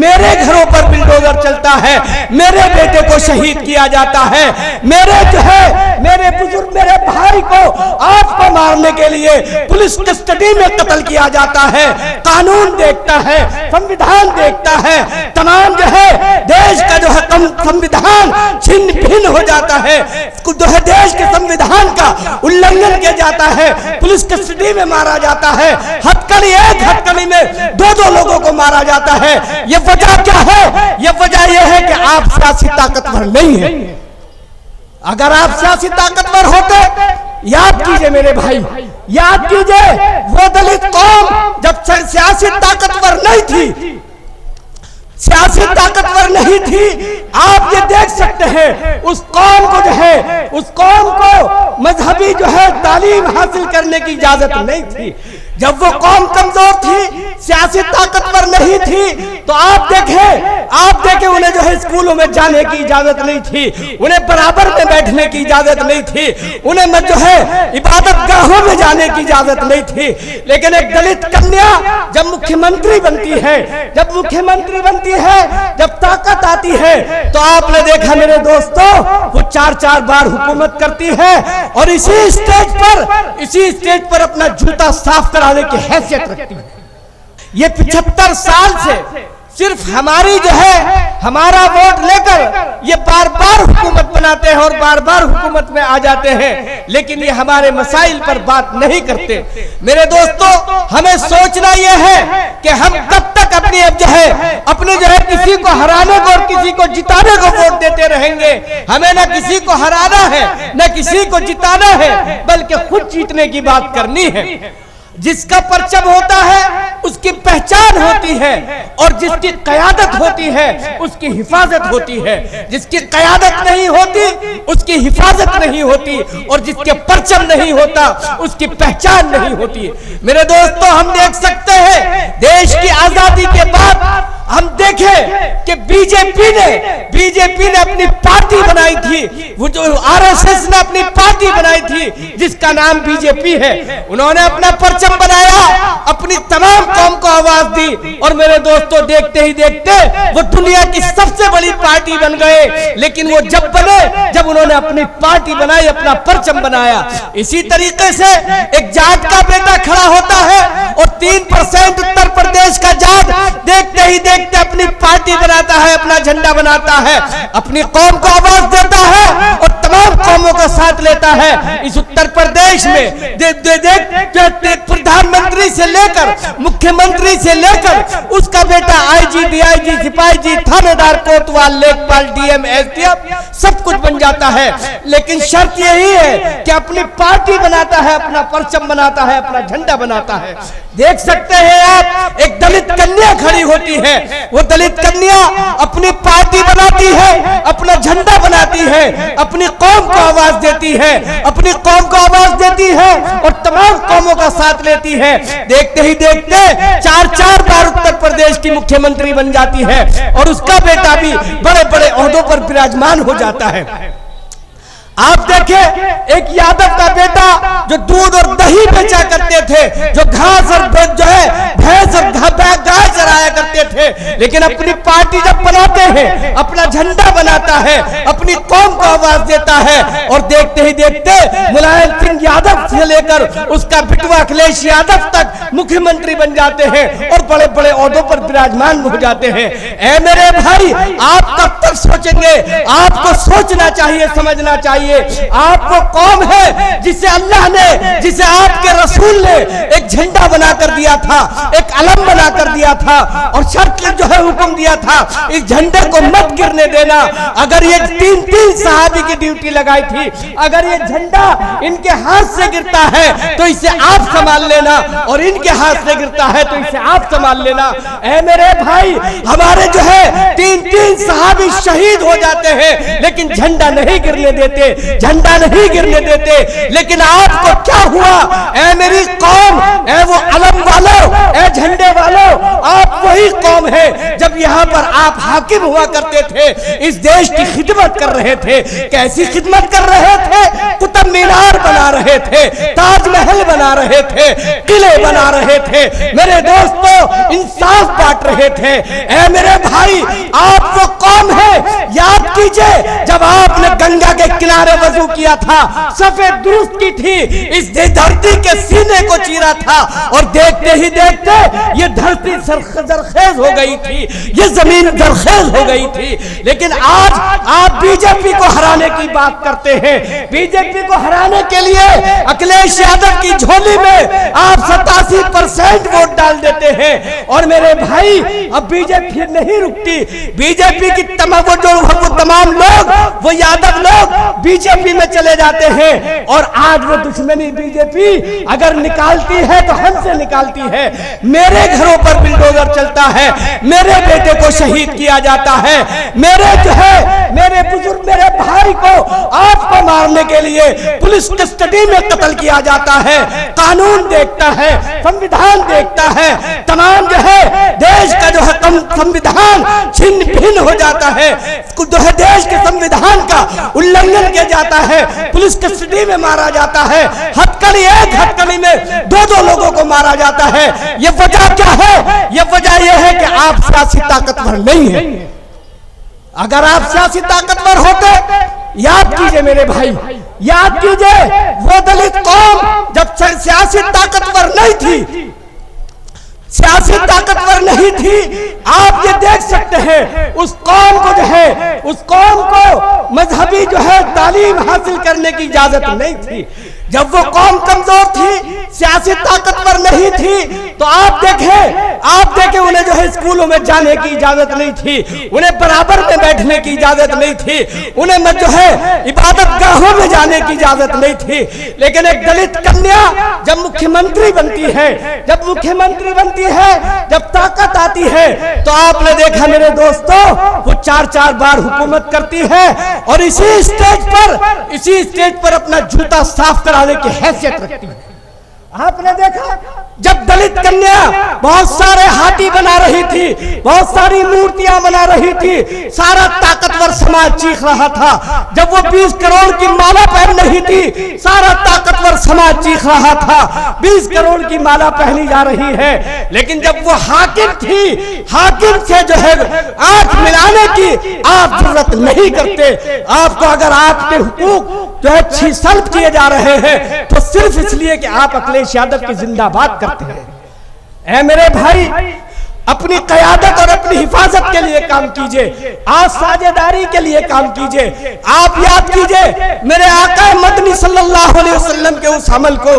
मेरे घरों पर बुलडोजर चलता है, मेरे बेटे को शहीद किया जाता है, मेरे जो है मेरे बुजुर्ग मेरे भाई को आपको मारने के लिए पुलिस कस्टडी में कत्ल किया जाता है। कानून देखता है, संविधान देखता है, तमाम जो है देश का जो है संविधान छिन्न भिन्न हो जाता है, जो है देश के संविधान का उल्लंघन किया जाता है, पुलिस कस्टडी में मारा जाता है, हथकड़ी एक हथकड़ी में दो लोगों को मारा जाता है। ये वजह क्या है? ये वजह यह है कि आप सियासी ताकतवर नहीं है। अगर आप सियासी ताकतवर होते, याद कीजिए मेरे भाई, याद कीजिए वो दलित कौम जब सियासी ताकतवर नहीं थी, सियासी ताकतवर नहीं थी, आप ये देख सकते हैं उस कौम को जो है, उस कौम को मजहबी जो है तालीम हासिल करने की इजाजत नहीं थी। जब वो कौम कमजोर थी, सियासी ताकतवर नहीं थी, तो आप देखें उन्हें जो है स्कूलों में जाने की इजाजत नहीं थी, उन्हें बराबर में बैठने की इजाजत नहीं थी, उन्हें जो है इबादत गाहों में जाने की इजाजत नहीं थी। लेकिन एक दलित कन्या जब मुख्यमंत्री बनती है, जब ताकत आती है, तो आपने देखा मेरे दोस्तों, वो 4-4 बार हुकूमत करती है और इसी स्टेज पर अपना जूता साफ कराने की हैसियत रखती है। ये 75 साल से सिर्फ हमारी जो है हमारा वोट लेकर ये बार-बार हुकूमत बनाते हैं और बार-बार हुकूमत में आ जाते हैं, लेकिन ये हमारे मसाइल पर बात नहीं करते। मेरे दोस्तों, हमें सोचना ये है कि हम कब तक अपने जो है किसी को हराने को और किसी को जिताने को वोट देते रहेंगे। हमें न किसी को हराना है न किसी को जिताना है, बल्कि खुद जीतने की बात करनी है। जिसका परचम होता है उसकी पहचान होती है, और जिसकी क़यादत होती है उसकी हिफाजत होती है। जिसकी क़यादत नहीं होती उसकी हिफाजत नहीं होती, और जिसके परचम नहीं होता उसकी पहचान नहीं होती। मेरे दोस्तों, हम देख सकते हैं देश की आजादी के बाद हम देखें कि बीजेपी ने अपनी पार्टी बनाई थी, वो जो आरएसएस ने अपनी पार्टी बनाई थी जिसका नाम बीजेपी है। उन्होंने अपना परचम बनाया, अपनी तमाम कौम को आवाज दी, और मेरे दोस्तों देखते ही देखते वो दुनिया की सबसे बड़ी पार्टी बन गए। लेकिन वो जब उन्होंने अपनी पार्टी बनाई, अपना परचम बनाया। इसी तरीके से एक जाट का बेटा खड़ा होता है और 3% उत्तर प्रदेश का जाट देखते ही देखते अपनी पार्टी बनाता है, अपना झंडा बनाता है, अपनी कौम को आवाज देता है और तमाम कौमों का साथ लेता है। इस उत्तर प्रदेश में प्रधानमंत्री से लेकर मुख्यमंत्री से लेकर उसका बेटा आईजी, डीआईजी, सिपाही जी, थानेदार, कोतवाल, लेखपाल, डीएम, एसडीएम सब कुछ बन जाता है। लेकिन शर्त यही है कि अपनी पार्टी बनाता है, अपना परचम बनाता है, अपना झंडा बनाता है। देख सकते हैं आप, एक दलित कन्या खड़ी होती है, वो दलित कन्या अपनी पार्टी बनाती है, अपना झंडा बनाती है, अपनी कौम को आवाज देती है, अपनी कौम को आवाज देती है और तमाम कौमों का साथ लेती है। देखते ही देखते 4-4 बार उत्तर प्रदेश की मुख्यमंत्री बन जाती है और उसका बेटा भी बड़े बड़े ओहदों पर विराजमान हो जाता है। आप देखें, एक यादव का बेटा जो दूध और दही बेचा करते थे, जो घास और जो है भैंस और गाय चराया करते थे, लेकिन अपनी पार्टी जब बनाते हैं, अपना झंडा बनाता है, अपनी कौम को आवाज देता है, और देखते ही देखते मुलायम सिंह यादव से लेकर उसका बिटवा अखिलेश यादव तक मुख्यमंत्री बन जाते हैं और बड़े बड़े ओहदों पर विराजमान हो जाते हैं। ऐ मेरे भाई, आप कब तक सोचेंगे? आपको सोचना चाहिए, समझना चाहिए। आपको कौम है जिसे अल्लाह ने, जिसे आपके रसूल ने एक झंडा बनाकर दिया था, एक अलम बनाकर दिया था, और शर्त जो है हुक्म दिया था, इस झंडे को मत गिरने देना। अगर ये 3 सहाबी की ड्यूटी लगाई थी, अगर ये झंडा इनके हाथ से गिरता है तो इसे आप संभाल लेना, और इनके हाथ से गिरता है तो इसे आप संभाल लेना। ऐ मेरे भाई, हमारे जो है 3 सहाबी शहीद हो जाते हैं, लेकिन झंडा नहीं गिरने देते। झंडा नहीं गिरने देते। लेकिन आपको क्या हुआ? ऐ मेरी कौम, ऐ वो अलम वालों, ऐ झंडे वालों, आप वही कौम है जब यहाँ पर आप हाकिम हुआ करते थे, इस देश की खिदमत कर रहे थे। कैसी खिदमत कर रहे थे? कुतुब मीनार बना रहे थे, ताजमहल बना रहे थे, किले बना रहे थे, मेरे दोस्तों इंसाफ बांट रहे थे। ऐ मेरे भाई, आप वो कौम है, याद कीजिए जब आपने गंगा के किनारे वजू किया था, सफेद दुरुस्त की थी, इस धरती के सीने को चीरा था और देखते ही देखते ये धरती जरखेज हो गई थी, ये जमीन जरखेज हो गई थी। लेकिन आज आप बीजेपी को हराने की बात करते हैं। बीजेपी को हराने के लिए अखिलेश यादव की झोली में आप 87% वोट डाल देते हैं। और मेरे भाई, अब बीजेपी नहीं रुकती। बीजेपी की तमाम लोग, वो यादव लोग बीजेपी में चले जाते हैं। और आज वो दुश्मनी बीजेपी अगर निकालती है तो हमसे निकालती है। मेरे घरों पर बिल्डोजर चलता है, मेरे बेटे को शहीद किया जाता है, मेरे बुजुर्ग, मेरे भाई को आपको मारने के लिए पुलिस कस्टडी में कत्ल किया जाता है। कानून देखता है, संविधान देखता है, तमाम देश का संविधान छिन्न भिन्न हो जाता है, देश के संविधान का उल्लंघन किया जाता है, पुलिस कस्टडी में मारा जाता है, हथकड़ी एक हथकड़ी में दो दो लोगों को मारा जाता है। ये वजह क्या है? ये वजह यह है कि आप सियासी ताकतवर नहीं है। अगर आप सियासी ताकतवर होते, याद कीजिए मेरे भाई, याद कीजिए वो दलित कौम जब सियासी ताकतवर नहीं थी, सियासी ताकतवर नहीं थी, आप ये देख सकते हैं उस कौम को उस कौम को मजहबी तालीम हासिल करने की इजाजत नहीं थी। जब वो कौम कमजोर थी, सियासी ताकतवर नहीं थी, तो आप देखें उन्हें स्कूलों में जाने की इजाजत नहीं थी, उन्हें बराबर में बैठने की इजाजत नहीं थी, उन्हें इबादत गाहों में जाने की इजाजत नहीं थी। लेकिन एक दलित कन्या जब मुख्यमंत्री बनती है, जब ताकत आती है, तो आपने देखा मेरे दोस्तों, वो 4-4 बार हुकूमत करती है और इसी स्टेज पर अपना जूता साफ कराने की हैसियत रखती है। आपने देखा जब दलित कन्या बहुत सारे हाथी बना रही थी, बहुत सारी मूर्तियां बना रही थी, सारा ताकतवर समाज चीख रहा था। जब वो 20 करोड़ की माला पहन रही थी, सारा ताकतवर समाज चीख रहा था, 20 करोड़ की माला पहनी जा रही है। लेकिन जब वो हाकिम थी, हाकिम से आंख मिलाने की आप जरूरत नहीं करते। आपको अगर आपके हुकूक सल्ब किए जा रहे हैं तो सिर्फ इसलिए कि आप अखिलेश यादव की जिंदाबाद करते हैं। ऐ मेरे भाई, अपनी क़यादत और अपनी हिफाजत के लिए काम कीजिए, आज साझेदारी के लिए काम कीजिए। आप याद कीजिए मेरे आका मदनी सल्लल्लाहु अलैहि वसल्लम के उस अमल को,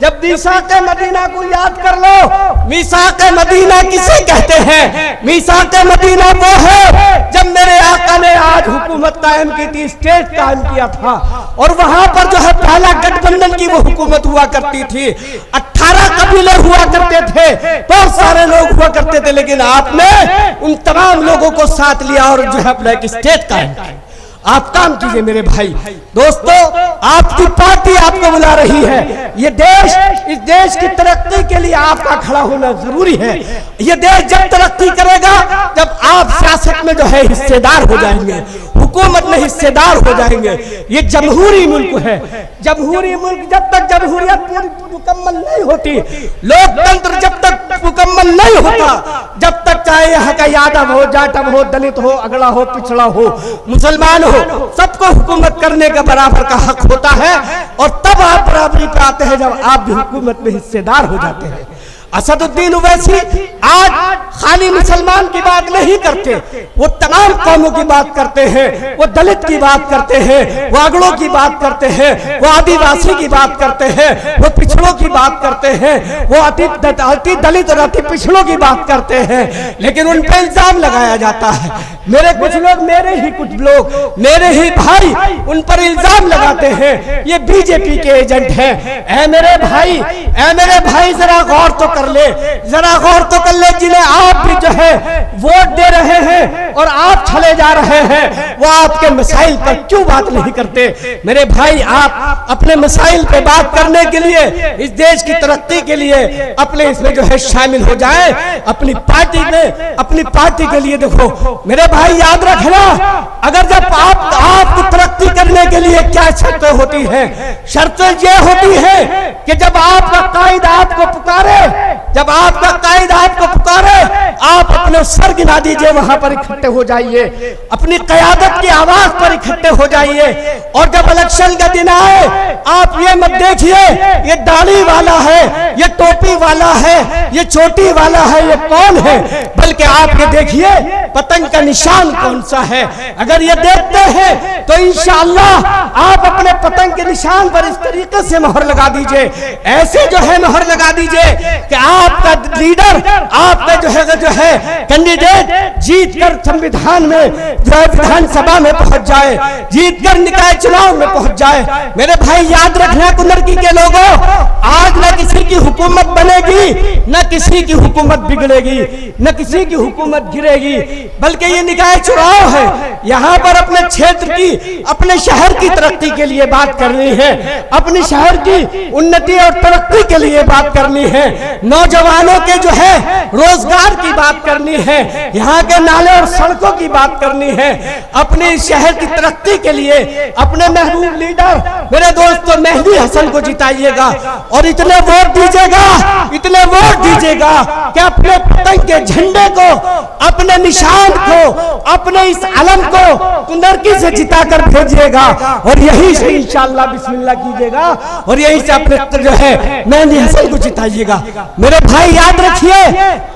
जब मीसाक़े मदीना को याद कर लो। मीसाक़े मदीना किसे कहते हैं? मीसाक़े मदीना वो है जब मेरे आका ने आज हुकूमत कायम की थी, स्टेट कायम किया था, और वहां पर पहला गठबंधन की वो हुकूमत हुआ करती थी। 18 कबीले हुआ करते थे, बहुत सारे लोग हुआ करते थे, लेकिन आपने उन तमाम लोगों को साथ लिया और अपना एक स्टेट कायम किया। आप काम कीजिए मेरे भाई। दोस्तों, आपकी पार्टी आपको बुला रही है। ये देश, इस देश की तरक्की के लिए आपका खड़ा होना जरूरी है। ये देश जब तरक्की करेगा जब आप सियासत में हिस्सेदार हो जाएंगे, हुकूमत में हिस्सेदार हो जाएंगे। ये जमहूरी मुल्क है। जमहूरी मुल्क जब तक जमहूरियत पूरी मुकम्मल नहीं होती, लोकतंत्र जब तक मुकम्मल नहीं होता, जब तक चाहे यहाँ का यादव हो, जाटव हो, दलित हो, अगड़ा हो, पिछड़ा हो, मुसलमान हो, सबको हुकूमत करने का बराबर का हक होता है। और तब आप बराबरी पे आते हैं जब आप भी हुकूमत में हिस्सेदार हो जाते हैं। असदुद्दीन ओवैसी आज खाली मुसलमान की बात नहीं करते, वो तमाम कौमों की बात करते हैं, वो दलित की बात करते हैं, वो अगड़ों की बात करते हैं, वो आदिवासी की बात करते हैं, वो पिछड़ों की बात करते हैं, वो अति दलित और अति पिछड़ों की बात करते हैं। लेकिन उन पर इल्जाम लगाया जाता है। मेरे कुछ लोग मेरे ही भाई उन पर इल्जाम लगाते हैं ये बीजेपी के एजेंट हैं। ऐ मेरे भाई जरा गौर तो कर ले, जिन्हें आप भी वोट दे रहे हैं, और आप चले जा रहे हैं, वो आपके मसाइल पर क्यों बात नहीं करते? मेरे भाई, आप अपने मसाइल पे बात करने के लिए, इस देश की तरक्की के लिए अपने इसमें जो है शामिल हो जाए, अपनी पार्टी में, अपनी पार्टी के लिए। देखो मेरे भाई, याद रखना, अगर जब आपकी तरक्की करने के लिए क्या शर्तें होती हैं? शर्तें ये होती है कि जब आपका कायद आपको पुकारे, जब आपका कायद आपको पुकारे, आप अपने सर गिना दीजिए, वहां पर इकट्ठे हो जाइए, अपनी क़यादत की आवाज पर इकट्ठे हो जाइए। और जब इलेक्शन का दिन आए, आप ये मत देखिए ये दाढ़ी वाला है, ये टोपी वाला है, ये चोटी वाला है, ये कौन है, बल्कि आप ये देखिए पतंग का निशान कौन सा है। अगर ये देखते हैं तो इंशाअल्लाह आप अपने पतंग के निशान पर इस तरीके से मोहर लगा दीजिए, ऐसे जो है मोहर लगा दीजिए कि आपका लीडर, आपका जो है कैंडिडेट जीत कर संविधान में जो है विधानसभा में पहुंच जाए, जीत कर निकाय चुनाव में पहुंच जाए। मेरे भाई, याद रखना कुंदरकी के लोगों, आज न किसी की हुकूमत बनेगी, न किसी की हुकूमत बिगड़ेगी, न किसी की हुकूमत गिरेगी, बल्कि ये निकाय चुनाव है। यहाँ पर अपने क्षेत्र की, अपने शहर की तरक्की के लिए बात करनी है, अपने शहर की उन्नति और तरक्की के लिए बात करनी है, नौजवानों के जो है रोजगार की बात करनी है, यहाँ के नाले और सड़कों की बात करनी है, अपने शहर की तरक्की के लिए अपने महबूब लीडर मेरे दोस्तों मेहदी हसन को जिताइएगा और इतने वोट दीजिएगा, इतने वोट दीजिएगा कि अपने पतंग के झंडे को, अपने निशान को, अपने इस अलम को कुंदरकी से जिताकर भेजिएगा और यही से इंशाअल्लाह बिस्मिल्लाह कीजिएगा और यही से अपने जो है मेहदी हसन को जिताइएगा। मेरे भाई, याद रखिए,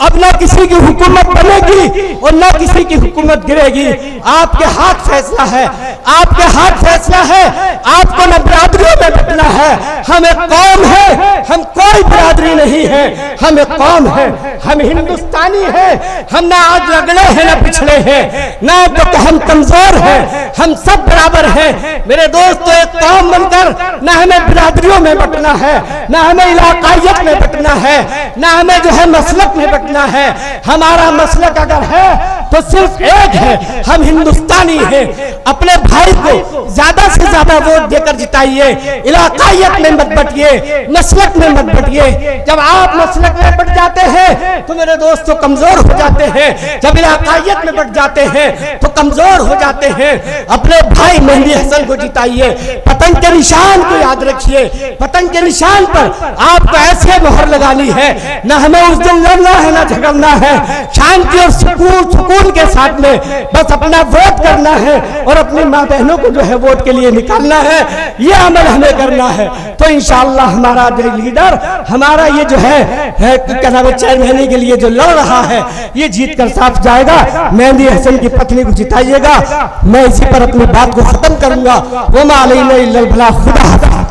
अब ना किसी की हुकूमत बनेगी और ना किसी की हुकूमत गिरेगी। आपके हाथ फैसला है, आपके हाथ फैसला है। आपको न बिरादरियों में बटना है। हम एक कौम है, हम कोई बिरादरी नहीं है, हम एक कौम है, हम हिंदुस्तानी है। हम ना आज अगड़े हैं ना पिछड़े हैं, ना तो हम कमजोर हैं, हम सब बराबर हैं। मेरे दोस्तों, एक कौम बनकर ना हमें बिरादरियों में बटना है, ना हमें इलाकाइयत में बटना है, ना हमें जो है मसलक में बटना है। हमारा मसलक अगर है तो सिर्फ एक है, हम हिंदुस्तानी हैं। अपने भाई को ज्यादा से ज्यादा वोट देकर जिताइए, इलाकाइयत में मत बटिए, मसलक में मत बटिए। जब आप मसलक में बट जाते हैं तो मेरे दोस्तों कमजोर हो जाते हैं, जब इलाकाइयत में बट जाते हैं तो कमजोर हो जाते हैं। अपने भाई मेहदी हसन को जिताइए, पतंग के निशान को याद रखिए, पतंग के निशान पर आपको ऐसे मोहर लगानी है, न हमें उस दिन लड़ना है ना झगड़ना है, शांति और सुकून के साथ में बस अपना वोट करना है और अपनी माँ बहनों को जो है वोट के लिए निकालना है। ये अमल हमें करना है तो इंशाअल्लाह हमारा लीडर, हमारा ये जो है क्या नाम है चेयरमैन के लिए जो लड़ रहा है, ये जीत कर साफ जाएगा। मेहदी हसन की पत्नी को जिताइएगा। मैं इसी पर अपनी बात को खत्म करूंगा। वमा अलैना इल्लल बलाग। खुदा हाफ़िज़।